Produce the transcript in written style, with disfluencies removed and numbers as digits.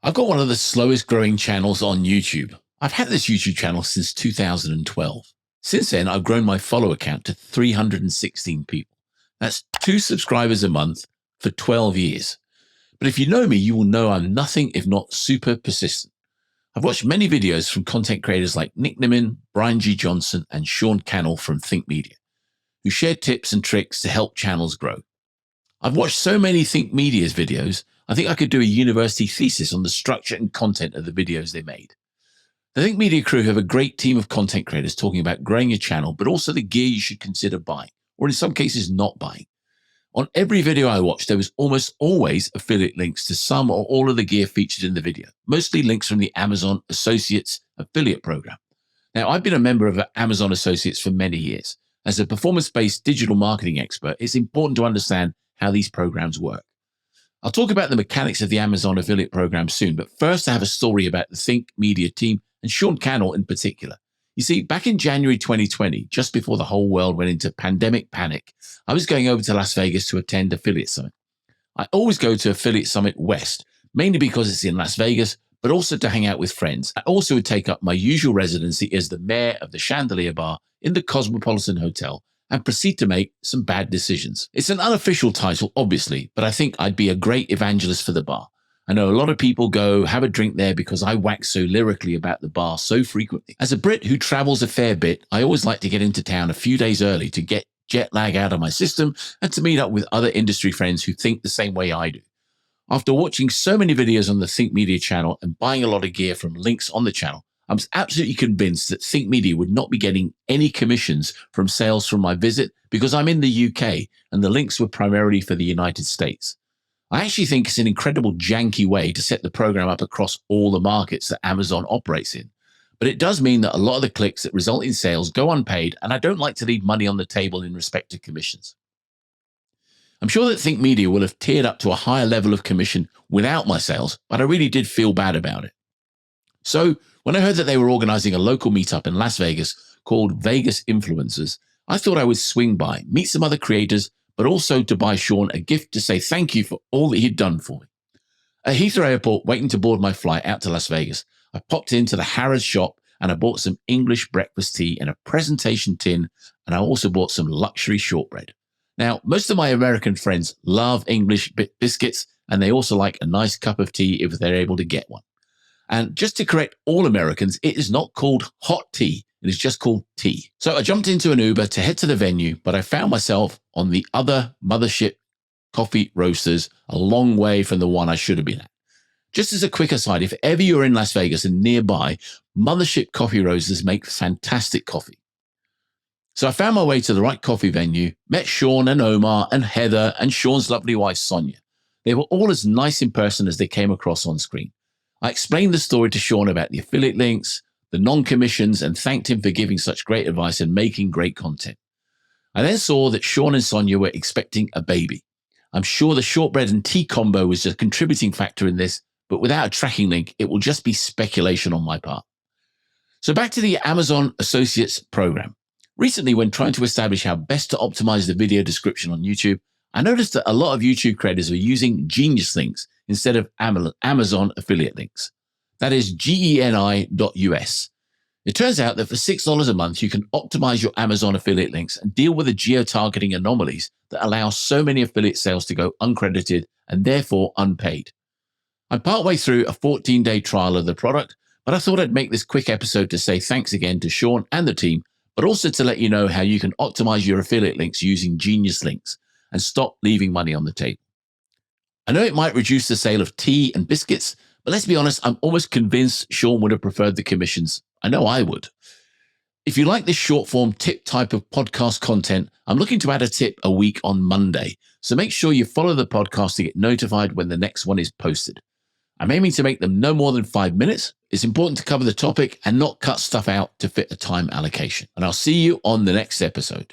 I've got one of the slowest growing channels on YouTube. I've had this YouTube channel since 2012. Since then, I've grown my follower count to 316 people. That's 2 subscribers a month for 12 years. But if you know me, you will know I'm nothing if not super persistent. I've watched many videos from content creators like Nimmin, Brian G. Johnson, and Sean Cannell from Think Media, who share tips and tricks to help channels grow. I've watched so many Think Media's videos, I think I could do a university thesis on the structure and content of the videos they made. The Think Media crew have a great team of content creators talking about growing your channel, but also the gear you should consider buying, or in some cases not buying. On every video I watched, there was almost always affiliate links to some or all of the gear featured in the video, mostly links from the Amazon Associates affiliate program. Now, I've been a member of Amazon Associates for many years. As a performance-based digital marketing expert, it's important to understand how these programs work. I'll talk about the mechanics of the Amazon affiliate program soon, but first I have a story about the Think Media team and Sean Cannell in particular. You see, back in January 2020, just before the whole world went into pandemic panic, I was going over to Las Vegas to attend Affiliate Summit. I always go to Affiliate Summit West, mainly because it's in Las Vegas, but also to hang out with friends. I also would take up my usual residency as the mayor of the Chandelier Bar in the Cosmopolitan Hotel and proceed to make some bad decisions. It's an unofficial title, obviously, but I think I'd be a great evangelist for the bar. I know a lot of people go have a drink there because I wax so lyrically about the bar so frequently. As a Brit who travels a fair bit, I always like to get into town a few days early to get jet lag out of my system and to meet up with other industry friends who think the same way I do. After watching so many videos on the Think Media channel and buying a lot of gear from links on the channel, I was absolutely convinced that Think Media would not be getting any commissions from sales from my visit because I'm in the UK and the links were primarily for the United States. I actually think it's an incredible janky way to set the program up across all the markets that Amazon operates in. But it does mean that a lot of the clicks that result in sales go unpaid, and I don't like to leave money on the table in respect to commissions. I'm sure that Think Media will have tiered up to a higher level of commission without my sales, but I really did feel bad about it. So when I heard that they were organizing a local meetup in Las Vegas called Vegas Influencers, I thought I would swing by, meet some other creators, but also to buy Sean a gift to say thank you for all that he'd done for me. At Heathrow Airport, waiting to board my flight out to Las Vegas, I popped into the Harrods shop and I bought some English breakfast tea in a presentation tin, and I also bought some luxury shortbread. Now, most of my American friends love English biscuits, and they also like a nice cup of tea if they're able to get one. And just to correct all Americans, it is not called hot tea. It is just called tea. So I jumped into an Uber to head to the venue, but I found myself on the other mothership coffee roasters a long way from the one I should have been at. Just as a quick aside, if ever you're in Las Vegas and nearby, mothership coffee roasters make fantastic coffee. So I found my way to the right coffee venue, met Sean and Omar and Heather and Sean's lovely wife, Sonia. They were all as nice in person as they came across on screen. I explained the story to Sean about the affiliate links, the non-commissions, and thanked him for giving such great advice and making great content. I then saw that Sean and Sonia were expecting a baby. I'm sure the shortbread and tea combo was a contributing factor in this, but without a tracking link, it will just be speculation on my part. So back to the Amazon Associates program. Recently, when trying to establish how best to optimize the video description on YouTube, I noticed that a lot of YouTube creators are using Genius links instead of Amazon affiliate links. That is geni.us. It turns out that for $6 a month, you can optimize your Amazon affiliate links and deal with the geo-targeting anomalies that allow so many affiliate sales to go uncredited and therefore unpaid. I'm partway through a 14-day trial of the product, but I thought I'd make this quick episode to say thanks again to Sean and the team, but also to let you know how you can optimize your affiliate links using Genius links and stop leaving money on the table. I know it might reduce the sale of tea and biscuits, but let's be honest, I'm almost convinced Sean would have preferred the commissions. I know I would. If you like this short form tip type of podcast content, I'm looking to add a tip a week on Monday. So make sure you follow the podcast to get notified when the next one is posted. I'm aiming to make them no more than 5 minutes. It's important to cover the topic and not cut stuff out to fit a time allocation. And I'll see you on the next episode.